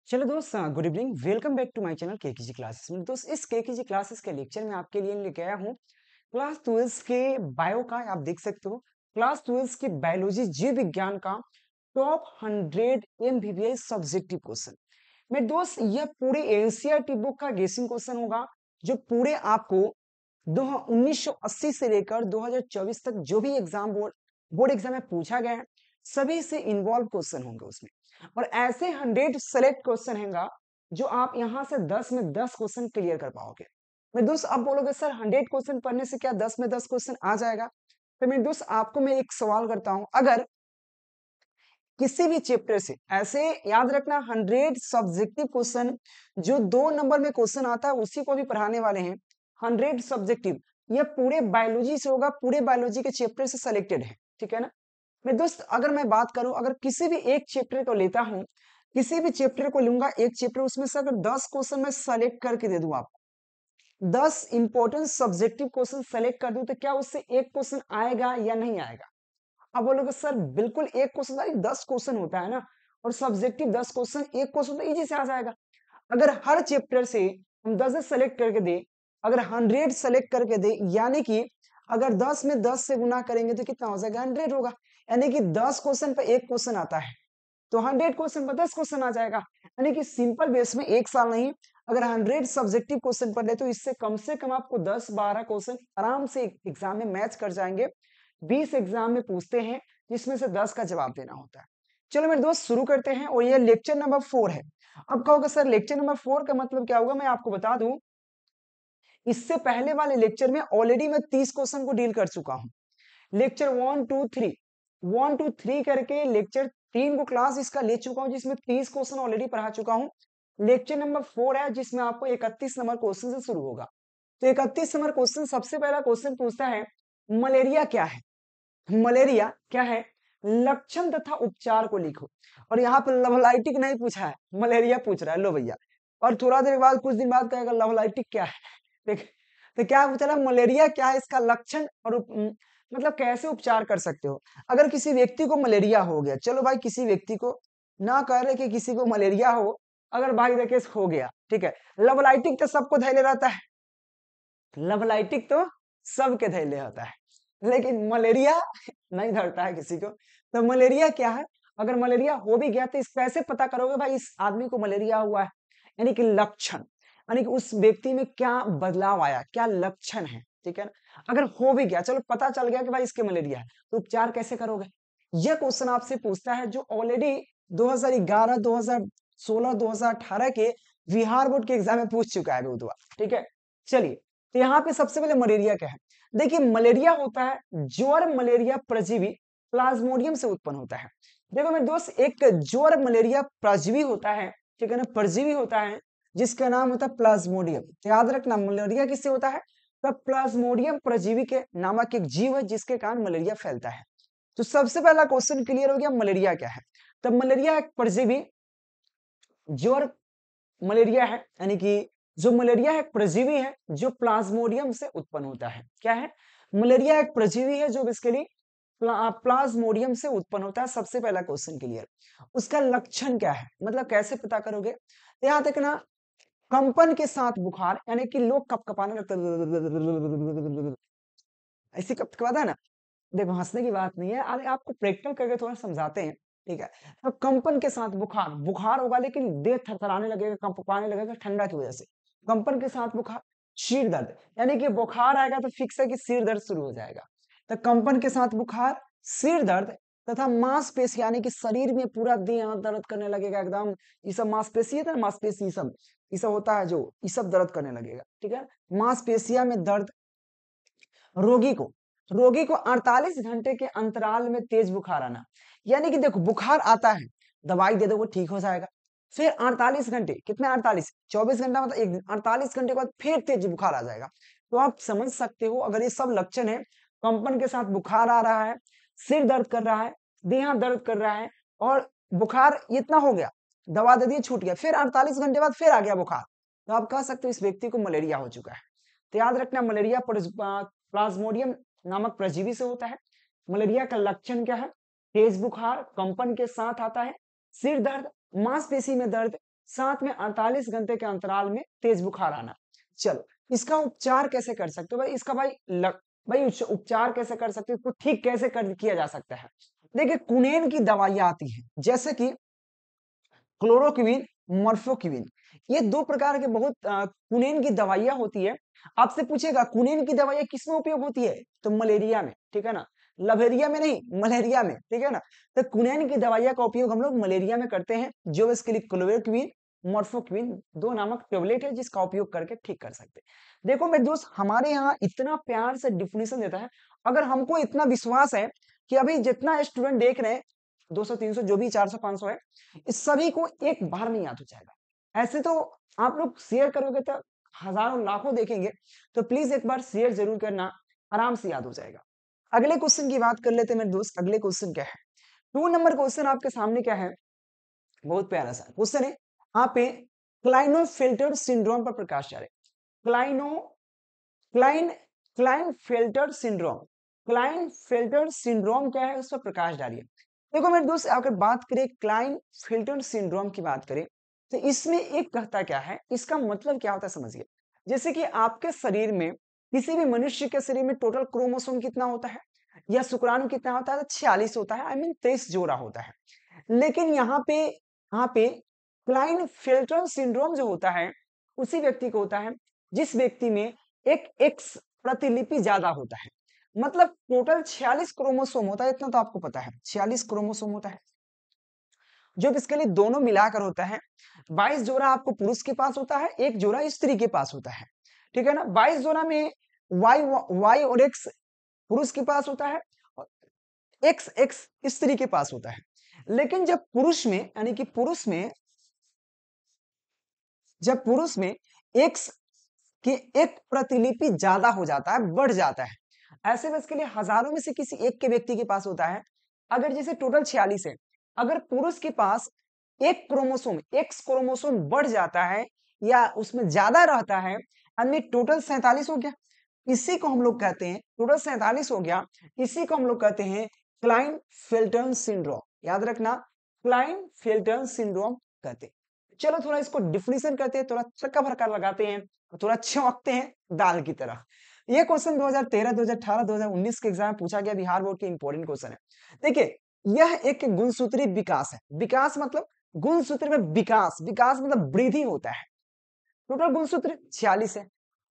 चलो दोस्त, good evening. Welcome back to my channel KKG classes में। दोस्त, इस केकेजी क्लासेस के लेक्चर में आपके लिए लेके आया हूँ क्लास 12 के बायो का। आप देख सकते हो क्लास 12 की बायोलॉजी जीव विज्ञान का टॉप 100 एमबीबीएस सब्जेक्टिव क्वेश्चन। मेरे दोस्त, यह पूरे एनसीईआरटी बुक का गेसिंग क्वेश्चन होगा, जो पूरे आपको 1980 से लेकर 2024 तक जो भी एग्जाम बोर्ड एग्जाम में पूछा गया है, सभी से इन्वॉल्व क्वेश्चन होंगे उसमें। और ऐसे 100 सेलेक्ट क्वेश्चन हैंगा जो आप यहां से 10 में 10 क्वेश्चन क्लियर कर पाओगे। मेरे दोस्त, आप बोलोगे सर 100 क्वेश्चन पढ़ने से क्या 10 में 10 क्वेश्चन आ जाएगा? तो मेरे दोस्त, आपको मैं एक सवाल करता हूं, अगर किसी भी चैप्टर से ऐसे याद रखना 100 सब्जेक्टिव क्वेश्चन जो 2 नंबर में क्वेश्चन आता है उसी को भी पढ़ाने वाले हैं। 100 सब्जेक्टिव, ये पूरे बायोलॉजी से होगा, पूरे बायोलॉजी के चैप्टर से सिलेक्टेड है, ठीक है ना मेरे दोस्त। अगर मैं बात करूं, अगर किसी भी एक चैप्टर को लेता हूं, किसी भी चैप्टर को लूंगा एक चैप्टर, उसमें से अगर 10 क्वेश्चन मैं सेलेक्ट करके दे दूं आपको, 10 इंपॉर्टेंट सब्जेक्टिव क्वेश्चन सेलेक्ट कर दूं, तो क्या उससे एक क्वेश्चन आएगा या नहीं आएगा? अब बोलोगे सर बिल्कुल एक क्वेश्चन 10 क्वेश्चन होता है ना, और सब्जेक्टिव 10 क्वेश्चन, एक क्वेश्चन तो इजी से आ जाएगा। अगर हर चैप्टर से हम 10 सेलेक्ट करके दे, अगर 100 सेलेक्ट करके दे, यानी कि अगर 10 में 10 से गुना करेंगे तो कितना हो जाएगा? 100 होगा। यानी कि 10 क्वेश्चन पर एक क्वेश्चन आता है, तो 100 क्वेश्चन पर 10 क्वेश्चन आ जाएगा। यानी कि सिंपल बेस में एक साल नहीं, अगर 100 सब्जेक्टिव क्वेश्चन पढ़ ले तो इससे कम से कम आपको 10-12 क्वेश्चन आराम से एग्जाम में मैच कर जाएंगे। 20 एग्जाम में पूछते हैं, जिसमें से 10 का जवाब देना होता है। चलो मेरे दोस्त, शुरू करते हैं, और ये लेक्चर नंबर 4 है। अब कहोगे सर लेक्चर नंबर 4 का मतलब क्या होगा? मैं आपको बता दूं, इससे पहले वाले लेक्चर में ऑलरेडी मैं 30 क्वेश्चन को डील कर चुका हूं। लेक्चर 1 2 3 करके लेक्चर 3 को क्लास इसका ले चुका हूं, जिसमें 30 क्वेश्चन ऑलरेडी पढ़ा चुका हूं। लेक्चर नंबर 4 है, जिसमें आपको 31 नंबर क्वेश्चन से शुरू होगा। तो 31 नंबर क्वेश्चन, सबसे पहला क्वेश्चन पूछता है मलेरिया क्या है? मलेरिया क्या है? लक्षण तथा उपचार को लिखो। और यहाँ पर लवलाइटिक नहीं पूछा है, मलेरिया पूछ रहा है, लो भैया। और थोड़ा देर बाद, कुछ दिन बाद कहेगा लवलाइटिक क्या है। देख, तो क्या पूछा रहा? मलेरिया क्या है, इसका लक्षण और मतलब कैसे उपचार कर सकते हो। अगर किसी व्यक्ति को मलेरिया हो गया, चलो भाई किसी व्यक्ति को, ना कह रहे कि किसी को मलेरिया हो, अगर भाई देखे हो गया, ठीक है। लवलाइटिक तो सबको धैर्य रहता है, लवलाइटिक तो सबके धैर्य होता है, लेकिन मलेरिया नहीं धरता है किसी को। तो मलेरिया क्या है? अगर मलेरिया हो भी गया तो इस कैसे पता करोगे भाई इस आदमी को मलेरिया हुआ है? यानी कि लक्षण, यानी कि उस व्यक्ति में क्या बदलाव आया, क्या लक्षण है, ठीक है ना। अगर हो भी गया, चलो पता चल गया कि भाई इसके मलेरिया है, तो उपचार कैसे करोगे? यह क्वेश्चन आपसे पूछता है, जो ऑलरेडी 2011, 2016, 2018 के बिहार बोर्ड के एग्जाम में पूछ चुका है बहुत बार, ठीक है। चलिए, तो यहाँ पे सबसे पहले मलेरिया क्या है? देखिए, मलेरिया होता है ज्वर मलेरिया परजीवी प्लाज्मोडियम से उत्पन्न होता है। देखो मेरे दोस्त, एक ज्वर मलेरिया परजीवी होता है, ठीक है ना, परजीवी होता है, जिसका नाम होता है प्लाज्मोडियम। याद रखना, मलेरिया किससे होता है? तब प्लाज्मोडियम परजीवी के नामक एक जीव है, जिसके कारण मलेरिया फैलता है। तो सबसे पहला क्वेश्चन क्लियर हो गया, मलेरिया क्या है। तब मलेरिया एक परजीवी ज्वर मलेरिया है, यानी कि जो मलेरिया है एक परजीवी है जो प्लाज्मोडियम से उत्पन्न होता है। क्या है? मलेरिया एक परजीवी है जो बेसिकली प्लाज्मोडियम से उत्पन्न होता है। सबसे पहला क्वेश्चन क्लियर। उसका लक्षण क्या है, मतलब कैसे पता करोगे? यहाँ तक ना, कंपन के साथ बुखार, यानी कि लोग कपकपाने लगते हैं, ऐसे कपकपाता है ना। देखो, हंसने की बात नहीं है, अरे आपको प्रैक्टिकल करके थोड़ा समझाते हैं, ठीक है। तो कंपन के साथ बुखार, बुखार होगा लेकिन देह थरथराने लगेगा, कंपने लगेगा ठंडा की वजह से। कंपन के साथ बुखार, सिर दर्द, यानी कि बुखार आएगा तो फिक्स है कि सिर दर्द शुरू हो जाएगा। तो कंपन के साथ बुखार, सिर दर्द तथा मांसपेशी, यानी कि शरीर में पूरा देह दर्द करने लगेगा एकदम। ये सब मांसपेशी है ना, मांसपेशी ये सब होता है, जो ये सब दर्द करने लगेगा, ठीक है। मांसपेशिया में दर्द। रोगी को रोगी को 48 घंटे के अंतराल में तेज बुखार आना, यानी कि देखो बुखार आता है, दवाई दे दो वो ठीक हो जाएगा। फिर 48 घंटे, कितने 48, 24 घंटा मतलब एक दिन, 48 घंटे के बाद फिर तेज बुखार आ जाएगा। तो आप समझ सकते हो, अगर ये सब लक्षण है, कंपन के साथ बुखार आ रहा है, सिर दर्द कर रहा है, देह दर्द कर रहा है, और बुखार इतना हो गया, दवा दे दी छूट गया, फिर 48 घंटे बाद फिर आ गया बुखार, तो आप कह सकते हो इस व्यक्ति को मलेरिया हो चुका है। तो याद रखना, मलेरिया प्लाज्मोडियम नामक परजीवी से होता है। मलेरिया का लक्षण क्या है? तेज बुखार, कंपन के साथ आता है, सिर दर्द, मांसपेशी में दर्द, साथ में 48 घंटे के अंतराल में तेज बुखार आना। चलो इसका उपचार कैसे कर सकते हो भाई, इसका भाई उपचार कैसे कर सकते हो, इसको ठीक कैसे किया जा सकता है। देखिए कुनेन की दवाइयां आती हैं जैसे कि क्लोरोक्विन, मॉर्फोक्विन, ये दो प्रकार के बहुत कुनेन की दवाइयां होती है। आपसे पूछेगा कुनेन की दवाइयां किसमें उपयोग होती है, तो मलेरिया में, ठीक है ना, लवेरिया में नहीं, मलेरिया में, ठीक है ना। तो कुनेन की दवाइयां का उपयोग हम लोग मलेरिया में करते हैं, जो इसके लिए क्लोरोक्विन, मॉर्फोक्विन दो नामक टेबलेट है जिसका उपयोग करके ठीक कर सकते हैं। देखो मेरे दोस्त, हमारे यहाँ इतना प्यार से डिफिनेशन देता है, अगर हमको इतना विश्वास है कि अभी जितना स्टूडेंट देख रहे हैं 200 300 जो भी 400 500 है, इस सभी को एक बार में याद हो जाएगा। ऐसे तो आप लोग शेयर करोगे तो हजारों लाखों देखेंगे, तो प्लीज एक बार शेयर जरूर करना, आराम से याद हो जाएगा। अगले क्वेश्चन की बात कर लेते हैं मेरे दोस्त। अगले क्वेश्चन क्या है, 2 नंबर क्वेश्चन आपके सामने क्या है, बहुत प्यारा सा क्वेश्चन है। आप पे क्लाइनोफिल्टर सिंड्रोम पर प्रकाश डालें। क्लाइनो क्लाइन क्लाइनफिल्टर सिंड्रोम, क्लाइनफिल्टर सिंड्रोम क्या है, उस पर प्रकाश डालिए। देखो मेरे दोस्त, अगर बात करें क्लाइनफिल्टर सिंड्रोम की बात करें, तो इसमें एक कहता क्या है, इसका मतलब क्या होता है समझिए। जैसे कि आपके शरीर में, किसी भी मनुष्य के शरीर में टोटल क्रोमोसोम कितना होता है या शुक्राणु कितना होता है, तो 46 होता है, आई मीन 23 जोड़ा होता है। लेकिन यहाँ पे क्लाइनफिल्टर सिंड्रोम जो होता है, उसी व्यक्ति को होता है जिस व्यक्ति में एक एक्स प्रतिलिपि ज्यादा होता है। मतलब टोटल 46 क्रोमोसोम होता है, इतना तो आपको पता है, 46 क्रोमोसोम होता है, जो इसके लिए दोनों मिलाकर होता है। 22 जोड़ा आपको पुरुष के पास होता है, एक जोड़ा स्त्री के पास होता है, ठीक है ना। 22 जोड़ा में वाई वाई और एक्स पुरुष के पास होता है, और एक्स एक्स स्त्री के पास होता है। लेकिन जब पुरुष में, यानी कि जब पुरुष में एक्स की एक प्रतिलिपि ज्यादा हो जाता है, बढ़ जाता है, ऐसे में इसके लिए हजारों में से किसी एक के व्यक्ति के पास होता है। अगर जैसे टोटल 46 है, अगर पुरुष के पास एक क्रोमोसोम, एक्स क्रोमोसोम बढ़ जाता है या उसमें ज्यादा रहता है, यानी टोटल 47 हो गया, इसी को हम लोग कहते हैं, टोटल 47 हो गया, इसी को हम लोग कहते हैं क्लाइन-फिल्टन सिंड्रोम। याद रखना, क्लाइन-फिल्टन सिंड्रोम कहते हैं। चलो थोड़ा इसको डिफिनेशन करते हैं, थोड़ा चक्का भरका लगाते हैं, थोड़ा चौंकते हैं दाल की तरह। ये क्वेश्चन 2013, 2018, 2019 के एग्जाम में पूछा गया, बिहार बोर्ड के इंपॉर्टेंट क्वेश्चन है। देखिए यह एक गुणसूत्री विकास है। विकास मतलब गुणसूत्र में विकास, विकास मतलब वृद्धि होता है। टोटल गुणसूत्र 46 है।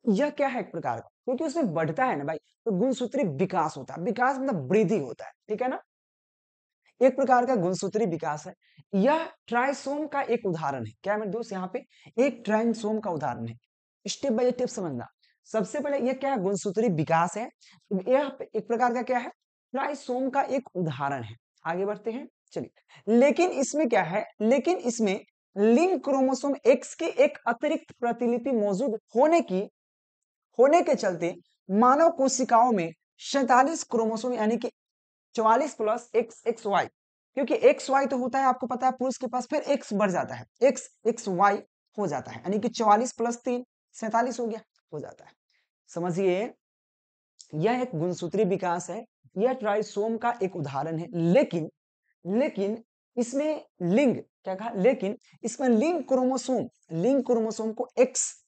यह क्या है, एक प्रकार का, क्योंकि उसमें बढ़ता है ना भाई, तो गुणसूत्री विकास होता है। विकास मतलब वृद्धि होता है, ठीक है ना, एक प्रकार का गुणसूत्री विकास है। यह ट्राइसोम का एक उदाहरण है। क्या है मेरे दोस्त, यहाँ पे एक ट्राइसोम का उदाहरण है। स्टेप बाय स्टेप समझना। सबसे पहले यह क्या है, गुणसूत्री विकास है। यह एक प्रकार का क्या है, ट्राइसोम का एक उदाहरण है। आगे बढ़ते हैं, चलिए। लेकिन इसमें क्या है, लेकिन इसमें लिंक क्रोमोसोम एक्स की एक अतिरिक्त प्रतिलिपि मौजूद होने के चलते मानव कोशिकाओं में 47 क्रोमोसोम, यानी कि 44 प्लस एक्स एक्स वाई, क्योंकि एक्स वाई तो होता है आपको पता है पुरुष के पास, फिर एक्स बढ़ जाता है, एक्स एक्स वाई हो जाता है, यानी कि 44 प्लस 3 47 हो गया, हो जाता है। समझिए, यह एक गुणसूत्री विकास है, यह ट्राइसोम का एक उदाहरण है। लेकिन इसमें लिंग क्या कहा, लेकिन इसमें लिंग क्रोमोसोम को एक्स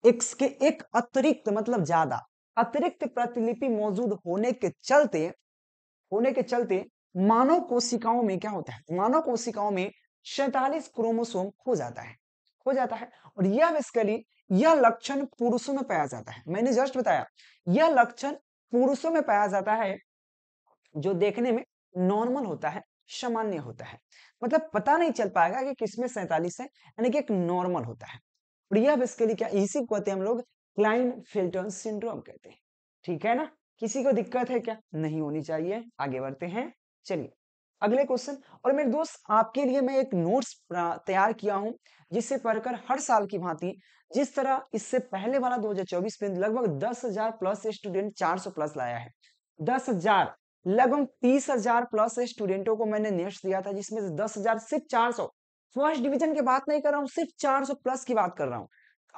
एक्स के एक अतिरिक्त मतलब ज्यादा अतिरिक्त प्रतिलिपि मौजूद होने के चलते मानव कोशिकाओं में क्या होता है, मानव कोशिकाओं में 47 क्रोमोसोम हो जाता है। और यह बेसिकली यह लक्षण पुरुषों में पाया जाता है। मैंने जस्ट बताया, यह लक्षण पुरुषों में पाया जाता है, जो देखने में नॉर्मल होता है, सामान्य होता है। मतलब पता नहीं चल पाएगा कि किसमें 47 है, यानी कि एक नॉर्मल होता है। और यह बेसिकली क्या, इसी को कहते हैं हम लोग क्लाइन-फिल्टन सिंड्रोम कहते हैं, ठीक है ना। किसी को दिक्कत है क्या, नहीं होनी चाहिए। आगे बढ़ते हैं, चलिए अगले क्वेश्चन। और मेरे दोस्त, आपके लिए मैं एक नोट्स तैयार किया हूं, जिससे पढ़कर हर साल की भांति, जिस तरह इससे पहले वाला 2024 में लगभग 10,000 प्लस स्टूडेंट 400 प्लस लाया है, 10,000 लगभग 30,000 प्लस स्टूडेंटों को मैंने नेक्स्ट दिया था, जिसमें से 10,000 सिर्फ 400, फर्स्ट डिवीजन की बात नहीं कर रहा हूं, सिर्फ 400 प्लस की बात कर रहा हूं।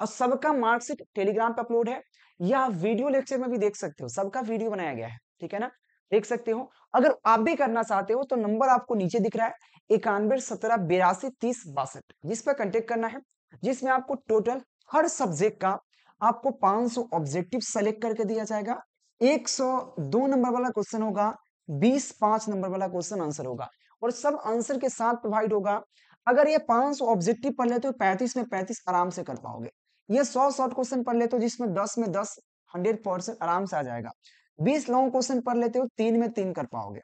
और सबका मार्कशीट टेलीग्राम पे अपलोड है, या वीडियो लेक्चर में भी देख सकते हो, सबका वीडियो बनाया गया है, ठीक है ना। देख सकते हो। अगर आप भी करना चाहते हो तो नंबर आपको नीचे दिख रहा है 9117823062, जिस पर कांटेक्ट करना है, जिसमें आपको टोटल हर सब्जेक्ट का आपको 500 ऑब्जेक्टिव सेलेक्ट करके दिया जाएगा। 102 नंबर वाला क्वेश्चन होगा, 20 5 नंबर वाला क्वेश्चन आंसर होगा और सब आंसर के साथ प्रोवाइड होगा। अगर ये 500 ऑब्जेक्टिव पढ़ लेते हो 35 में 35 आराम से कर पाओगे। ये 100 शॉर्ट क्वेश्चन पढ़ लेते हो जिसमें 10 में 10 100% आराम से आ जाएगा। 20 लॉन्ग क्वेश्चन पढ़ लेते हो 3 में 3 कर पाओगे,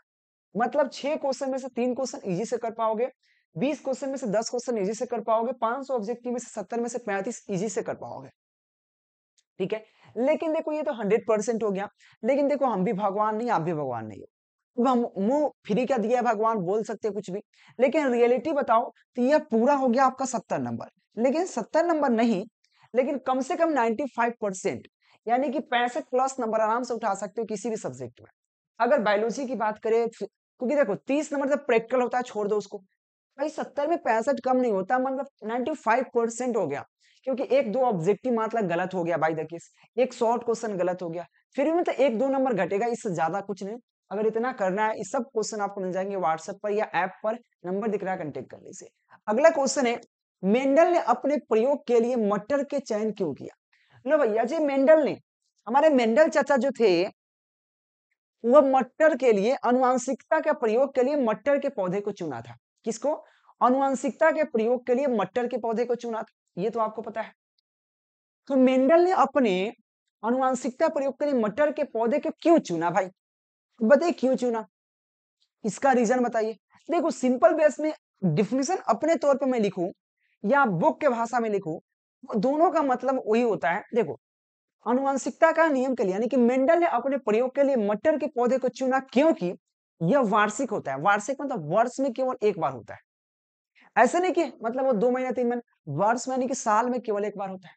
मतलब 6 क्वेश्चन में से 3 क्वेश्चन इजी से कर पाओगे, 20 क्वेश्चन में से 10 क्वेश्चन इजी से कर पाओगे, 500 ऑब्जेक्टिव में से 70 में से 35 इजी से कर पाओगे। ठीक है, लेकिन देखो ये तो 100% हो गया। लेकिन देखो हम भी भगवान नहीं, आप भी भगवान नहीं हो। अब हम मुंह फ्री का दिया है भगवान, बोल सकते हैं कुछ भी, लेकिन रियलिटी बताओ तो यह पूरा हो गया आपका 70 नंबर। लेकिन 70 नंबर नहीं, लेकिन कम से कम 95%, यानी कि 65 प्लस नंबर आराम से उठा सकते हो किसी भी सब्जेक्ट में। अगर बायोलॉजी की बात करें, क्योंकि देखो 30 नंबर जब प्रैक्टिकल होता है छोड़ दो उसको, भाई 70 में 65 कम नहीं होता, मतलब 95% हो गया। क्योंकि एक दो ऑब्जेक्टिव मतलब गलत हो गया बाय द केस, एक शॉर्ट क्वेश्चन गलत हो गया, फिर भी मतलब एक दो नंबर घटेगा, इससे ज्यादा कुछ नहीं। अगर इतना करना है, इस सब क्वेश्चन आपको मिल जाएंगे व्हाट्सएप पर या ऐप पर, नंबर दिख रहा है, कांटेक्ट कर लीजिए। अगला क्वेश्चन है, मेंडल ने अपने प्रयोग के लिए मटर के चयन क्यों किया? लो भैया जी, मेंडल ने, हमारे मेंडल चाचा जो थे, वह मटर के लिए, अनुवांशिकता के प्रयोग के लिए मटर के पौधे को चुना था। किसको? अनुवांशिकता के प्रयोग के लिए मटर के पौधे को चुना था, ये तो आपको पता है। तो मेंडल ने अपने अनुवांशिकता प्रयोग के लिए मटर के पौधे को क्यों चुना भाई? बताइए क्यों चुना, इसका रीजन बताइए। देखो सिंपल बेस में डिफिनेशन अपने तौर पर मैं लिखूं या बुक के भाषा में लिखूं, दोनों का मतलब वही होता है। देखो आनुवंशिकता का नियम के लिए, यानी कि मेंडल ने अपने प्रयोग के लिए मटर के पौधे को चुना क्योंकि यह वार्षिक होता है। वार्षिक मतलब वर्ष में केवल एक बार होता है, ऐसे नहीं कि मतलब वो 2 महीने 3 महीने, वर्ष में यानी कि साल में केवल एक बार होता है।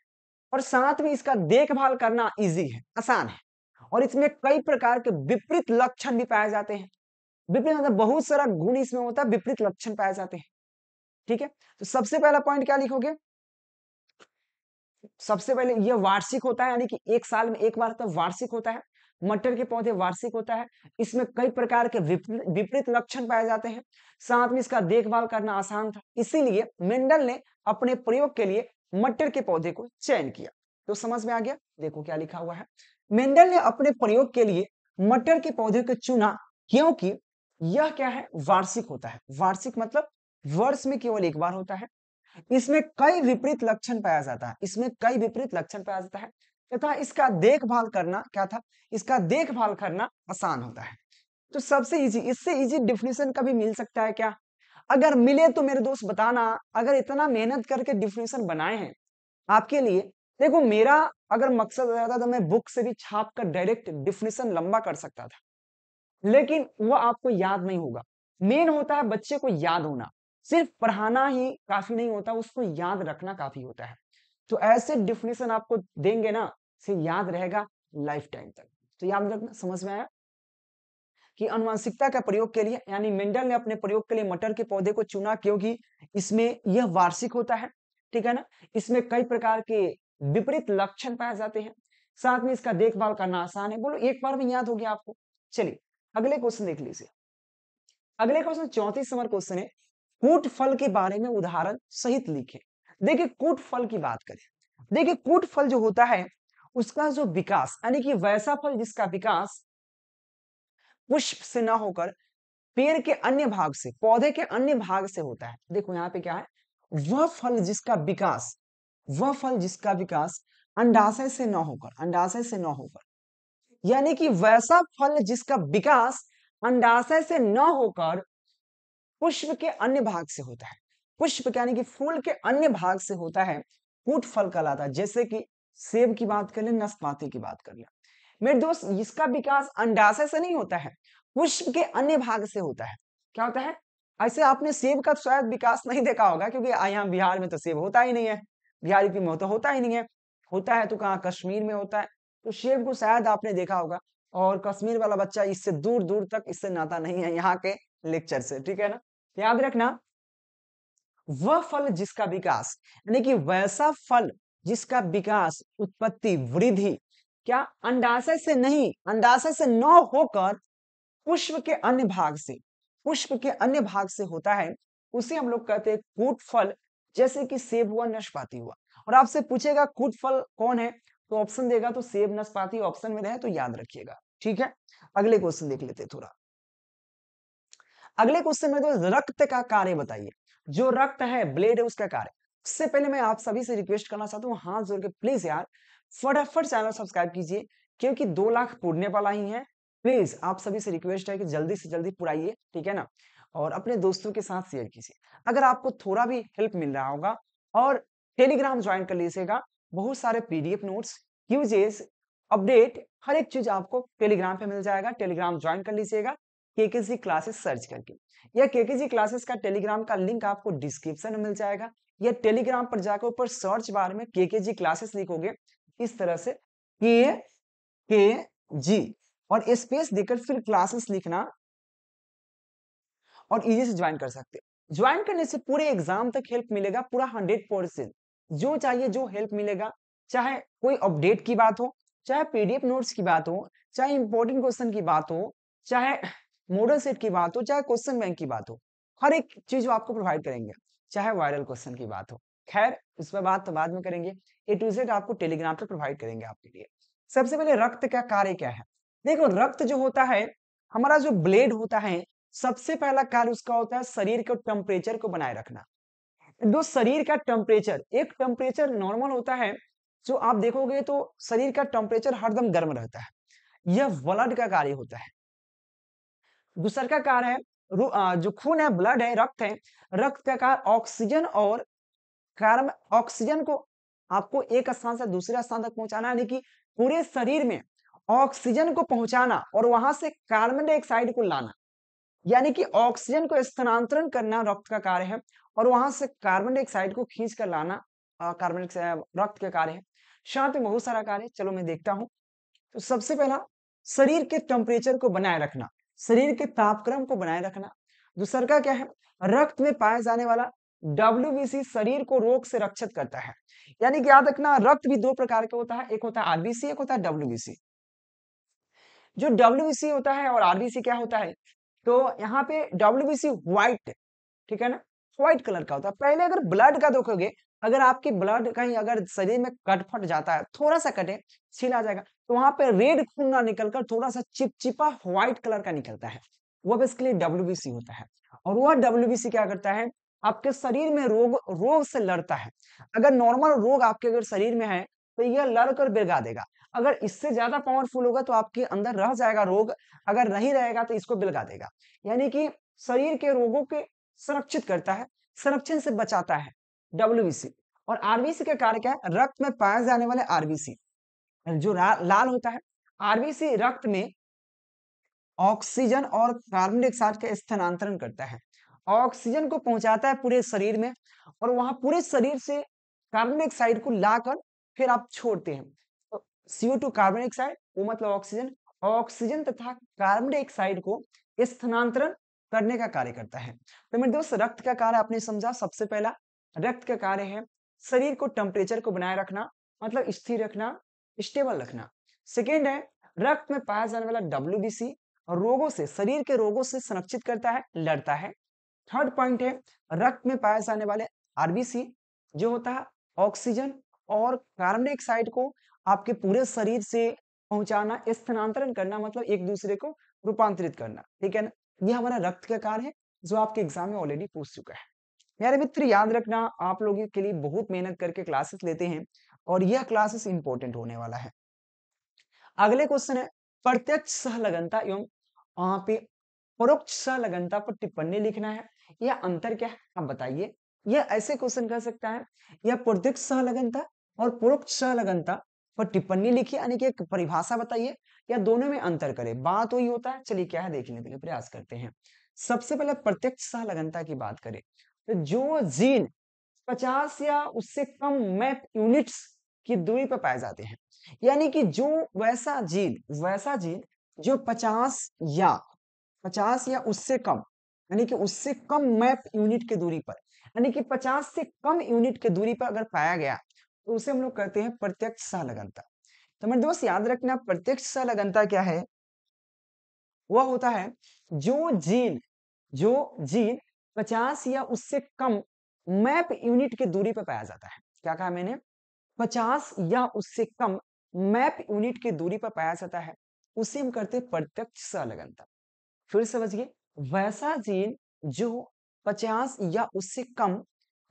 और साथ में इसका देखभाल करना इजी है, आसान है, और इसमें कई प्रकार के विपरीत लक्षण भी पाए जाते हैं। विपरीत मतलब बहुत सारा गुण इसमें होता है, विपरीत लक्षण पाए जाते हैं। ठीक है, तो सबसे पहला पॉइंट क्या लिखोगे? सबसे पहले यह वार्षिक होता है, यानी कि एक साल में एक बार तो वार्षिक होता है। मटर के पौधे वार्षिक होता है, इसमें कई प्रकार के विपरीत लक्षण पाए जाते हैं, साथ में इसका देखभाल करना आसान था, इसीलिए मेंडल ने अपने प्रयोग के लिए मटर के पौधे को चयन किया। तो समझ में आ गया? देखो क्या लिखा हुआ है, मेंडल ने अपने प्रयोग के लिए मटर के पौधे को चुना क्योंकि यह क्या है? वार्षिक होता है। वार्षिक मतलब वर्ष में केवल एक बार होता है, इसमें कई विपरीत लक्षण पाया जाता है, इसमें कई विपरीत लक्षण पाया जाता है, तथा इसका देखभाल करना क्या था? इसका देखभाल करना आसान होता है। तो सबसे इजी, इससे इजी डिफिनेशन कभी मिल सकता है क्या? अगर मिले तो मेरे दोस्त बताना। अगर इतना मेहनत करके डिफिनेशन बनाए हैं आपके लिए, देखो मेरा अगर मकसद रहता तो मैं बुक से भी छाप कर डायरेक्ट डिफिनेशन लंबा कर सकता था, लेकिन वो आपको याद नहीं होगा। मेन होता है बच्चे को याद होना, सिर्फ पढ़ाना ही काफी नहीं होता, उसको याद रखना काफी होता है। तो ऐसे डिफिनेशन आपको देंगे ना, से याद रहेगा लाइफ टाइम तक। तो याद रखना, समझ में आया कि अनुवांशिकता का प्रयोग के लिए, यानी मेंडल ने अपने प्रयोग के लिए मटर के पौधे को चुना क्योंकि इसमें यह वार्षिक होता है, ठीक है ना, इसमें कई प्रकार के विपरीत लक्षण पाए जाते हैं, साथ में इसका देखभाल करना आसान है। बोलो एक बार में याद हो गया आपको? चलिए अगले क्वेश्चन देख लीजिए। अगले क्वेश्चन 34 नंबर क्वेश्चन है, कूट फल के बारे में उदाहरण सहित लिखे। देखिए कूट फल की बात करें, देखिए कूट फल जो होता है उसका जो विकास, यानी कि वैसा फल जिसका विकास पुष्प से ना होकर पेड़ के अन्य भाग से, पौधे के अन्य भाग से होता है। देखो यहाँ पे क्या है, वह फल जिसका विकास, वह फल जिसका विकास अंडाशय से न होकर, अंडाशय से न होकर, यानी कि वैसा फल जिसका विकास अंडाशय से न होकर पुष्प के अन्य भाग से होता है। पुष्प यानी कि फूल के अन्य भाग से होता है, कूट फल कहलाता है। जैसे कि सेब की बात कर ले, नाशपाती की बात कर ले। मेरे दोस्त इसका विकास अंडाशय से नहीं होता है, पुष्प के अन्य भाग से होता है। क्या होता है? ऐसे आपने सेब का शायद विकास नहीं देखा होगा, क्योंकि यहाँ बिहार में तो सेब होता ही नहीं है, बिहार यूपी में तो होता ही नहीं है। होता है तो कहाँ? कश्मीर में होता है। तो सेब को शायद आपने देखा होगा, और कश्मीर वाला बच्चा इससे दूर दूर तक इससे नाता नहीं है यहाँ के लेक्चर से, ठीक है ना। याद रखना, वह फल जिसका विकास, यानी कि वैसा फल जिसका विकास, उत्पत्ति, वृद्धि क्या अंडाशय से नहीं, अंडाशय से न होकर पुष्प के अन्य भाग से, पुष्प के अन्य भाग से होता है, उसे हम लोग कहते हैं कूट फल, जैसे कि सेब हुआ, नाशपाती हुआ। और आपसे पूछेगा कूट फल कौन है, तो ऑप्शन देगा तो सेब नाशपाती ऑप्शन में रहे तो याद रखिएगा। ठीक है, अगले क्वेश्चन देख लेते हैं थोड़ा। अगले क्वेश्चन में तो रक्त का कार्य बताइए। जो रक्त है, ब्लेड है, उसका कार्य। उससे पहले मैं आप सभी से रिक्वेस्ट करना चाहता हूँ, हाथ जोड़ के प्लीज यार फटाफट चैनल सब्सक्राइब कीजिए, क्योंकि 2 लाख पूरने वाला ही है। प्लीज आप सभी से रिक्वेस्ट है कि जल्दी से जल्दी पुराइए, ठीक है ना, और अपने दोस्तों के साथ शेयर कीजिए। अगर आपको थोड़ा भी हेल्प मिल रहा होगा, और टेलीग्राम ज्वाइन कर लीजिएगा, बहुत सारे पीडीएफ नोट्स, क्यूजेस, अपडेट, हर एक चीज आपको टेलीग्राम पे मिल जाएगा। टेलीग्राम ज्वाइन कर लीजिएगा केकेजी क्लासेस सर्च करके। या केकेजी क्लासेस का टेलीग्राम का लिंक आपको डिस्क्रिप्शन में मिल जाएगा, या टेलीग्राम पर जाकर ऊपर सर्च बार में केकेजी क्लासेस लिखोगे, इस तरह से के जी और स्पेस देकर फिर क्लासेस लिखना, और इजी से ज्वाइन कर सकते हैं। ज्वाइन करने से पूरे एग्जाम तक हेल्प मिलेगा, पूरा 100%। जो चाहिए जो हेल्प मिलेगा, चाहे कोई अपडेट की बात हो, चाहे पीडीएफ नोट्स की बात हो, चाहे इंपॉर्टेंट क्वेश्चन की बात हो, चाहे मॉडल सेट की बात हो, चाहे क्वेश्चन बैंक की बात हो, हर एक चीज वो आपको प्रोवाइड करेंगे। चाहे वायरल क्वेश्चन की बात हो, खैर उस पर बात तो बाद में करेंगे। ए टू जेड आपको टेलीग्राम पे प्रोवाइड करेंगे आपके लिए। सबसे पहले रक्त का कार्य क्या है। देखो, रक्त जो होता है, हमारा जो ब्लेड होता है, सबसे पहला कार्य उसका होता है शरीर के टेम्परेचर को बनाए रखना। जो शरीर का टेम्परेचर, एक टेम्परेचर नॉर्मल होता है, जो आप देखोगे तो शरीर का टेम्परेचर हरदम गर्म रहता है, यह ब्लड का कार्य होता है। दूसरा का कार्य है जो खून है, ब्लड है, रक्त है, रक्त का कार्य ऑक्सीजन और कार्बन, ऑक्सीजन को आपको एक स्थान से दूसरे स्थान तक पहुंचाना, यानी कि पूरे शरीर में ऑक्सीजन को पहुंचाना और वहां से कार्बन डाइऑक्साइड को लाना, यानी कि ऑक्सीजन को स्थानांतरण करना रक्त का कार्य है, और वहां से कार्बन डाइऑक्साइड को खींच कर लाना कार्बन रक्त का कार्य है। साथ में बहुत सारा कार्य है, चलो मैं देखता हूं। तो सबसे पहला, शरीर के टेम्परेचर को बनाए रखना, शरीर के तापक्रम को बनाए रखना। दूसरा का क्या है, रक्त में पाया जाने वाला डब्ल्यूबीसी शरीर को रोग से रक्षित करता है। यानी कि याद रखना, रक्त भी 2 प्रकार का होता है, एक होता है आरबीसी, एक होता है डब्ल्यूबीसी। जो डब्ल्यूबीसी होता है और आरबीसी क्या होता है, तो यहाँ पे डब्ल्यूबीसी व्हाइट, ठीक है ना, व्हाइट कलर का होता है। पहले अगर ब्लड का देखोगे, अगर आपकी ब्लड कहीं अगर शरीर में कट फट जाता है, थोड़ा सा कटे, छील आ जाएगा, तो वहां पे रेड खून ना निकलकर थोड़ा सा चिपचिपा व्हाइट कलर का निकलता है, वो बेसिकली डब्ल्यूबीसी होता है। और वह डब्ल्यूबीसी क्या करता है, आपके शरीर में रोग रोग से लड़ता है। अगर नॉर्मल रोग आपके अगर शरीर में है, तो यह लड़कर बिगा देगा। अगर इससे ज्यादा पावरफुल होगा तो आपके अंदर रह जाएगा रोग, अगर नहीं रहेगा तो इसको बिलगा देगा। यानी कि शरीर के रोगों के संरक्षित करता है, संरक्षण से बचाता है डब्ल्यूबीसी। और आरबीसी का कार्य क्या है, रक्त में पाए जाने वाले आरबीसी जो लाल होता है, आरबीसी रक्त में ऑक्सीजन और कार्बन डाइऑक्साइड का स्थानांतरण करता है, ऑक्सीजन को पहुंचाता है पूरे शरीर में, और वहां पूरे शरीर से कार्बन डाइऑक्साइड को लाकर फिर आप छोड़ते हैं। तो CO2 कार्बन डाइऑक्साइड, वो मतलब ऑक्सीजन, ऑक्सीजन तथा कार्बन डाइऑक्साइड को स्थानांतरण करने का कार्य करता है। तो मेरे दोस्त, रक्त का कार्य आपने समझा। सबसे पहला रक्त का कार्य है शरीर को टेम्परेचर को बनाए रखना, मतलब स्थिर रखना, स्टेबल रखना। सेकेंड है, रक्त में पाया जाने वाला डब्ल्यूबीसी रोगों से, शरीर के रोगों से संरक्षित करता है, लड़ता है। थर्ड पॉइंट है, रक्त में पाए जाने वाले आरबीसी जो होता है ऑक्सीजन और कार्बन डाइऑक्साइड को आपके पूरे शरीर से पहुंचाना, स्थानांतरण करना, मतलब एक दूसरे को रूपांतरित करना, ठीक है ना। यह हमारा रक्त का कार्य है, जो आपके एग्जाम में ऑलरेडी पूछ चुका है। मेरे मित्र, याद रखना, आप लोगों के लिए बहुत मेहनत करके क्लासेस लेते हैं, और यह क्लासेस इंपॉर्टेंट होने वाला है। अगले क्वेश्चन है, प्रत्यक्ष सहलगनता एवं वहां पे परोक्ष सहलगनता पर टिप्पणी लिखना है। यह अंतर क्या है आप बताइए। यह ऐसे क्वेश्चन कर सकता है, यह प्रत्यक्ष सहलगनता और परोक्ष सहलगनता पर टिप्पणी लिखिए, यानी कि एक परिभाषा बताइए, या दोनों में अंतर करें। बात वही होता है, चलिए क्या है देखने के लिए प्रयास करते हैं। सबसे पहले प्रत्यक्ष सहलगनता की बात करें, तो जो जीन 50 या उससे कम मैप यूनिट्स की दूरी पर पाए जाते हैं, यानी कि जो वैसा जीन जो 50 या उससे कम, यानी कि उससे कम मैप यूनिट की दूरी पर, यानी कि 50 से कम यूनिट की दूरी पर अगर पाया गया, तो उसे हम लोग कहते हैं प्रत्यक्ष सहलगनता। तो मेरे दोस्त, याद रखना, प्रत्यक्ष सहलगनता क्या है, वह होता है जो जीन 50 या उससे कम मैप यूनिट की दूरी पर पाया जाता है। क्या कहा मैंने? 50 या उससे कम मैप यूनिट की दूरी पर पाया जाता है, उसे हम करते हैं प्रत्यक्ष सहलगनता। फिर समझिए, वैसा जीन जो 50 या उससे कम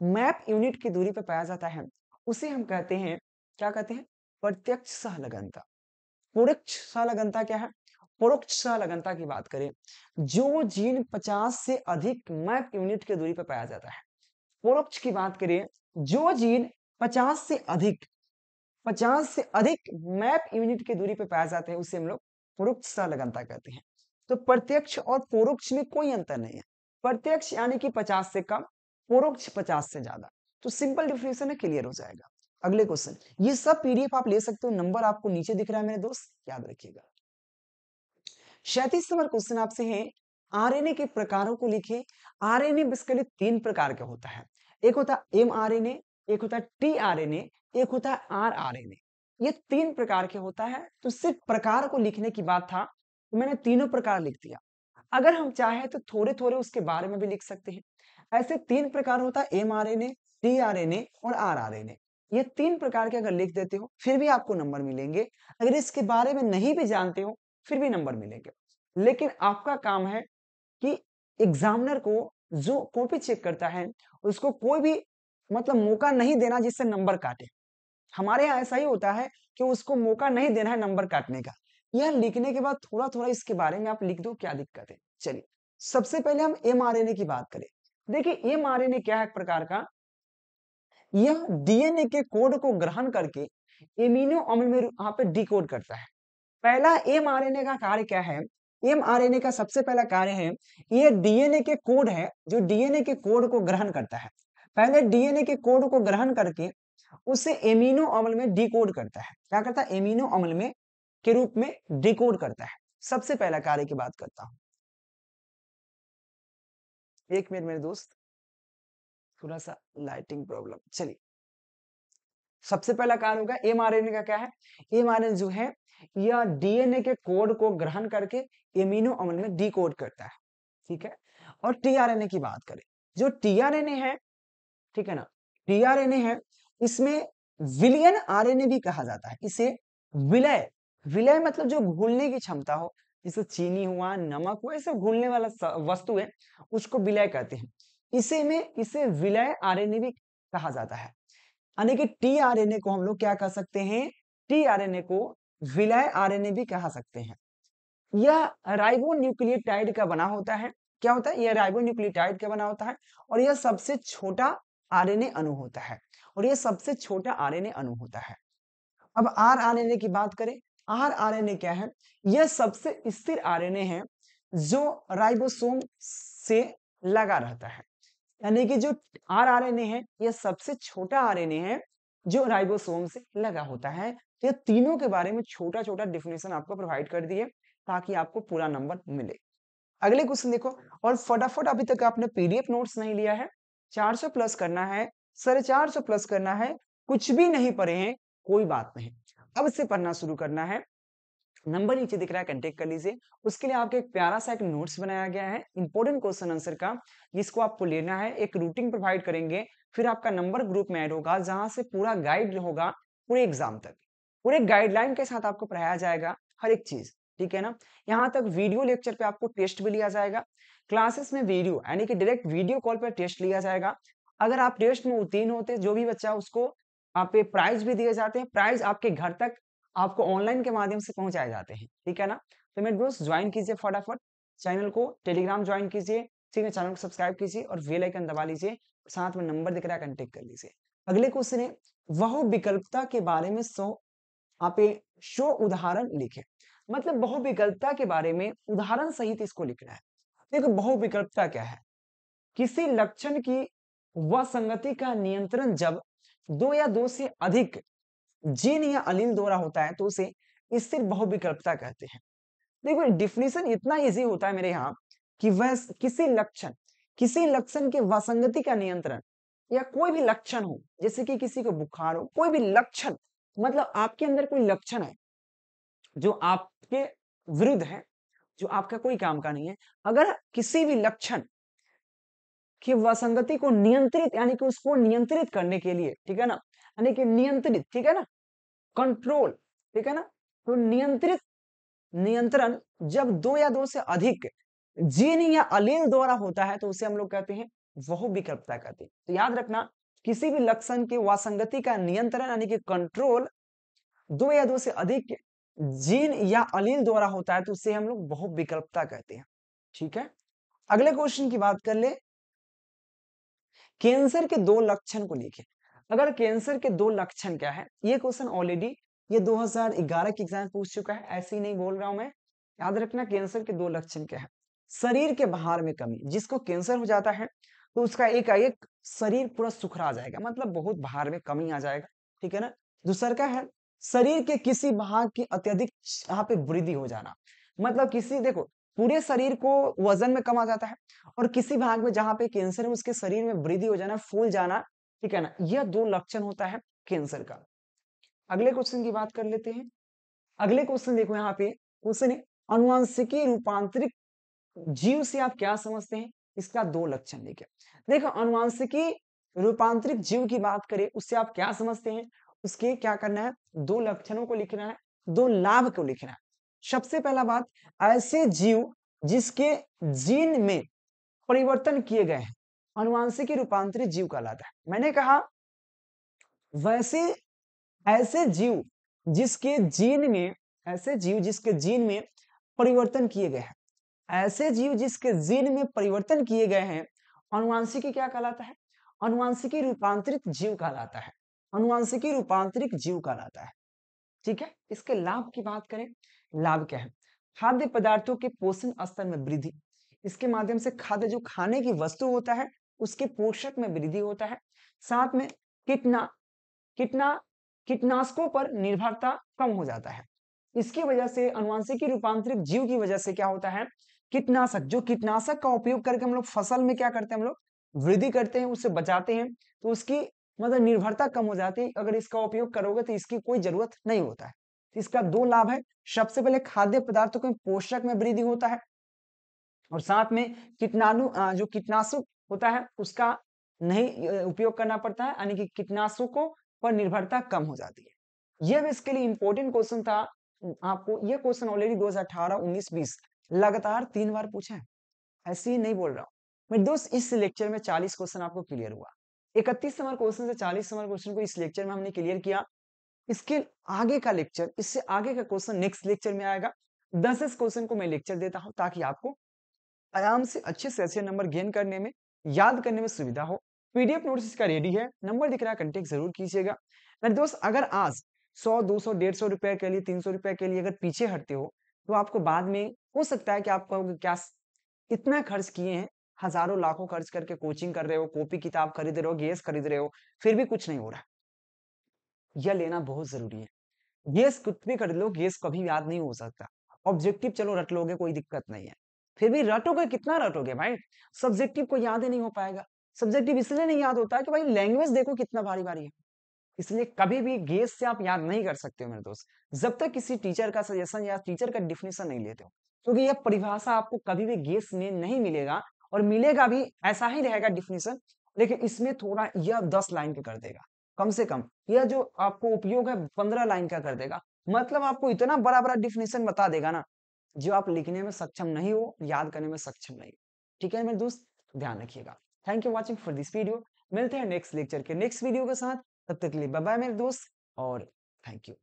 मैप यूनिट की दूरी पर पाया जाता है, उसे हम कहते हैं, क्या कहते हैं? प्रत्यक्ष सहलगनता। परोक्ष सहलगनता क्या है? परोक्ष सहलगनता की बात करें, जो जीन 50 से अधिक मैप यूनिट की दूरी पर पाया जाता है। परोक्ष की बात करें, जो जीन 50 से अधिक 50 से अधिक मैप यूनिट की दूरी पर पाए जाते हैं, उसे हम लोग परोक्ष सहलगनता कहते हैं। तो प्रत्यक्ष और परोक्ष में कोई अंतर नहीं है। प्रत्यक्ष यानी कि 50 से कम, परोक्ष 50 से ज्यादा। तो सिंपल डिफिनेशन है, क्लियर हो जाएगा। अगले क्वेश्चन, ये सब पीडीएफ आप ले सकते हो, नंबर आपको नीचे दिख रहा है मेरे दोस्त, याद रखिएगा। 37 नंबर क्वेश्चन आपसे है, आरएनए के प्रकारों को लिखिए। आरएनए बेसिकली 3 प्रकार का होता है, एक होता है एमआरएनए, एक होता है टीआरएनए, एक होता है आरआरएनए। ये 3 प्रकार के होता है। तो सिर्फ प्रकार को लिखने की बात था, तो मैंने तीनों प्रकार लिख दिया। अगर हम चाहे तो थोड़े थोड़े उसके बारे में भी लिख सकते हैं। ऐसे 3 प्रकार होता है, एमआरएनए, टीआरएनए और आरआरएनए। ये 3 प्रकार के अगर लिख देते हो फिर भी आपको नंबर मिलेंगे। अगर इसके बारे में नहीं भी जानते हो फिर भी नंबर मिलेंगे। लेकिन आपका काम है कि एग्जामिनर को, जो कॉपी चेक करता है, उसको कोई भी मतलब मौका नहीं देना जिससे नंबर काटे। हमारे यहाँ ऐसा ही होता है कि उसको मौका नहीं देना है नंबर काटने का। यह लिखने के बाद थोड़ा थोड़ा इसके बारे में आप लिख दो, क्या दिक्कत है। चलिए, सबसे पहले हम एमआरएनए की बात करें। देखिए, एमआरएनए क्या है? एक प्रकार का, यह डीएनए के कोड को ग्रहण करके एमिनो अम्ल में यहाँ पे डिकोड करता है। पहला एमआरएनए का कार्य क्या है? एमआरएनए का सबसे पहला कार्य है, ये डीएनए के कोड है, जो डीएनए के कोड को ग्रहण करता है। पहले डीएनए के कोड को ग्रहण करके उसे एमिनो अम्ल में डिकोड करता है। क्या करता है? एमिनो अम्ल में के रूप में डिकोड करता है। सबसे पहला कार्य की बात करता हूं, एक मिनट मेरे दोस्त, थोड़ा सा लाइटिंग प्रॉब्लम। चलिए, सबसे पहला कार्य होगा एमआरएनए का, क्या है? एमआरएनए जो है, यह डीएनए के कोड को ग्रहण करके एमिनो अम्ल में डिकोड करता है। ठीक है। और टीआरएनए की बात करें, जो टीआरएनए है, ठीक है ना, टीआरएनए है, इसमें विलयन आरएनए भी कहा जाता है। इसे विलय, विलय मतलब जो घुलने की क्षमता हो, जैसे चीनी हुआ, नमक हुआ, ऐसे घुलने वाला वस्तु है, उसको विलय कहते हैं। इसे विलय आरएनए भी कहा जाता है। यानी कि टीआरएनए को हम लोग क्या कह सकते हैं? टीआरएनए को विलय आरएनए भी कहा सकते हैं। यह राइबोन्यूक्लियोटाइड का बना होता है। क्या होता है? यह राइबोन्यूक्लियोटाइड का बना होता है, और यह सबसे छोटा आरएनए अणु होता है, और यह सबसे छोटा आरएनए अणु होता है। अब आरआरएनए की बात करें, आरआरएनए क्या है? यह सबसे स्थिर आरएनए है, जो राइबोसोम से लगा रहता है। यानी कि जो आरआरएनए है, यह सबसे छोटा आरएनए है जो राइबोसोम से लगा होता है। तो ये तीनों के बारे में छोटा छोटा डिफिनेशन आपको प्रोवाइड कर दिए, ताकि आपको पूरा नंबर मिले। अगले क्वेश्चन देखो, और फटाफट, अभी तक आपने पीडीएफ नोट्स नहीं लिया है, 400 प्लस करना है, 450 प्लस करना है, कुछ भी नहीं पढ़े हैं, कोई बात नहीं, अब से पढ़ना शुरू करना है। नंबर नीचे दिख रहा है, कांटेक्ट कर लीजिए। उसके लिए आपके एक प्यारा सा एक नोट्स बनाया गया है इंपॉर्टेंट क्वेश्चन आंसर का, जिसको आपको लेना है। एक रूटीन प्रोवाइड करेंगे, फिर आपका नंबर ग्रुप में ऐड होगा, जहां से पूरा गाइड होगा पूरे एग्जाम तक, पूरे गाइडलाइन के साथ आपको पढ़ाया जाएगा हर एक चीज। ठीक है ना? यहाँ तक वीडियो लेक्चर पे आपको टेस्ट भी लिया जाएगा, क्लासेस में वीडियो यानी कि डायरेक्ट वीडियो कॉल पर टेस्ट लिया जाएगा। अगर आप टेस्ट में उत्तीर्ण होते, जो भी बच्चा, उसको आप पे प्राइज भी दिए जाते हैं। प्राइज आपके घर तक आपको ऑनलाइन के माध्यम से पहुंचाए जाते हैं। ठीक है ना? तो मेरे दोस्त, ज्वाइन कीजिए फटाफट चैनल को, टेलीग्राम ज्वाइन कीजिए, ठीक है, चैनल को सब्सक्राइब कीजिए और बेल आइकन दबा लीजिए, साथ में नंबर दिख रहा है, कांटेक्ट कर लीजिए। अगले क्वेश्चन है, बहुविकल्पता के बारे में 100 आप 100 उदाहरण लिखे। मतलब बहुविकल्पता के बारे में उदाहरण सहित इसको लिखना है। देखो, बहुविकल्पता क्या है? किसी लक्षण की वसंगति का नियंत्रण जब दो या दो से अधिक जीन या अलील द्वारा होता है, तो उसे स्थिर बहुविकल्पता कहते हैं। देखो, डिफिनेशन इतना इजी होता है मेरे यहाँ, कि वह किसी लक्षण के वसंगति का नियंत्रण, या कोई भी लक्षण हो, जैसे कि किसी को बुखार हो, कोई भी लक्षण, मतलब आपके अंदर कोई लक्षण है जो आपके विरुद्ध है, जो आपका कोई काम का नहीं है। अगर किसी भी लक्षण की वसंगति को नियंत्रित यानी कि उसको नियंत्रित करने के लिए, ठीक है ना, यानी कि नियंत्रित, ठीक है ना, कंट्रोल, ठीक है ना, तो नियंत्रण जब दो या दो से अधिक जीन या अलील द्वारा होता है तो उसे हम लोग कहते हैं बहुविकल्पता कहते हैं। तो याद रखना, किसी भी लक्षण की वासंगति का नियंत्रण यानी कि कंट्रोल दो या दो से अधिक जीन या अलील द्वारा होता है तो उसे हम लोग बहुविकल्पता कहते हैं। ठीक है, अगले क्वेश्चन की बात कर ले, कैंसर के दो लक्षण को लिखे। अगर कैंसर के दो लक्षण क्या है, ये क्वेश्चन ऑलरेडी ये 2011 के एग्जाम पूछ चुका है, ऐसे ही नहीं बोल रहा हूं मैं। याद रखना, कैंसर के दो लक्षण क्या है, शरीर के बाहर में कमी, जिसको कैंसर हो जाता है तो उसका एक शरीर पूरा सुखरा जाएगा, मतलब बहुत बाहर में कमी आ जाएगा, ठीक है ना। दूसरा का है शरीर के किसी भाग की अत्यधिक यहाँ पे वृद्धि हो जाना, मतलब किसी, देखो, पूरे शरीर को वजन में कम आ जाता है और किसी भाग में जहां पे कैंसर है उसके शरीर में वृद्धि हो जाना, फूल जाना, ठीक है ना, यह दो लक्षण होता है कैंसर का। अगले क्वेश्चन की बात कर लेते हैं। अगले क्वेश्चन देखो यहाँ पे, क्वेश्चन है अनुवांशिकी रूपांतरित जीव से आप क्या समझते हैं, इसका दो लक्षण लिखे। देखो, अनुवांशिकी रूपांतरित जीव की बात करें उससे आप क्या समझते हैं, उसके क्या करना है, दो लक्षणों को लिखना है, दो लाभ को लिखना है। सबसे पहला बात, ऐसे जीव जिसके जीन में परिवर्तन किए गए हैं अनुवांशिकी रूपांतरित जीव कहलाता है। मैंने कहा वैसे ऐसे जीव जिसके जीन में ऐसे जीव जिसके जीन में परिवर्तन किए गए हैं, ऐसे जीव जिसके जीन में परिवर्तन किए गए हैं अनुवांशिकी क्या कहलाता है, अनुवांशिकी रूपांतरित जीव कहलाता है, अनुवांशिकी रूपांतरित जीव कहलाता है। ठीक है, इसके लाभ की बात करें, लाभ क्या है, खाद्य पदार्थों के पोषण स्तर में वृद्धि, इसके माध्यम से खाद्य जो खाने की वस्तु होता है उसके पोषक में वृद्धि होता है। साथ में कीटना कीटना कीटनाशकों पर निर्भरता कम हो जाता है। इसकी वजह से अनुवांशिकी रूपांतरित जीव की वजह से क्या होता है, कीटनाशक, जो कीटनाशक का उपयोग करके हम लोग फसल में क्या करते हैं, हम लोग वृद्धि करते हैं, उससे बचाते हैं, तो उसकी मतलब निर्भरता कम हो जाती है। अगर इसका उपयोग करोगे तो इसकी कोई जरूरत नहीं होता है। इसका दो लाभ है, सबसे पहले खाद्य पदार्थों के पोषक में वृद्धि होता है और साथ में कीटनाणु जो कीटनाशक होता है उसका नहीं उपयोग करना पड़ता है, यानी कि कीटनाशकों पर निर्भरता कम हो जाती है। यह भी इसके लिए इंपॉर्टेंट क्वेश्चन था। आपको यह क्वेश्चन ऑलरेडी 2018, 19, 20 लगातार 3 बार पूछे हैं, ऐसे ही नहीं बोल रहा हूं मेरे दोस्त। इस लेक्चर में 40 क्वेश्चन आपको क्लियर हुआ, 31 नंबर क्वेश्चन से 40 नंबर क्वेश्चन को इस लेक्चर में हमने क्लियर किया। इसके आगे का लेक्चर, इससे आगे का क्वेश्चन नेक्स्ट लेक्चर में आएगा। 10 क्वेश्चन को मैं लेक्चर देता हूं ताकि आपको आराम से अच्छे नंबर गेन करने में, याद करने में सुविधा हो। पीडीएफ नोट्स इसका रेडी है, नंबर दिख रहा है, कंटेक्ट जरूर कीजिएगा मेरे दोस्त। अगर आज 100, 200, 150 रुपए के लिए, 300 रुपए के लिए अगर पीछे हटते हो तो आपको बाद में हो सकता है कि आप कहोगे क्या इतना खर्च किए हैं, हजारों लाखों खर्च करके कोचिंग कर रहे हो, कॉपी किताब खरीद रहे हो, गैस खरीद रहे हो, फिर भी कुछ नहीं हो रहा। यह लेना बहुत जरूरी है। गैस कुछ भी कर लो, गैस कभी याद नहीं हो सकता। ऑब्जेक्टिव चलो रट लोगे, कोई दिक्कत नहीं है, फिर भी रटोगे कितना रटोगे भाई, सब्जेक्टिव को याद ही नहीं हो पाएगा। सब्जेक्टिव इसलिए नहीं याद होता है कि भाई लैंग्वेज देखो कितना भारी भारी है, इसलिए कभी भी गेस से आप याद नहीं कर सकते हो मेरे दोस्त, जब तक किसी टीचर का सजेशन या टीचर का डिफिनेशन नहीं लेते हो, क्योंकि यह परिभाषा आपको कभी भी गेस में नहीं मिलेगा, और मिलेगा भी ऐसा ही रहेगा डिफिनेशन, लेकिन इसमें थोड़ा यह 10 लाइन का कर देगा कम से कम, यह जो आपको उपयोग है 15 लाइन का कर देगा, मतलब आपको इतना बड़ा बड़ा डिफिनेशन बता देगा ना, जो आप लिखने में सक्षम नहीं हो, याद करने में सक्षम नहीं हो। ठीक है मेरे दोस्त, ध्यान रखिएगा। Thank you watching for this video, मिलते हैं नेक्स्ट लेक्चर के नेक्स्ट वीडियो के साथ, तब तक के लिए बाय बाय मेरे दोस्त, और थैंक यू।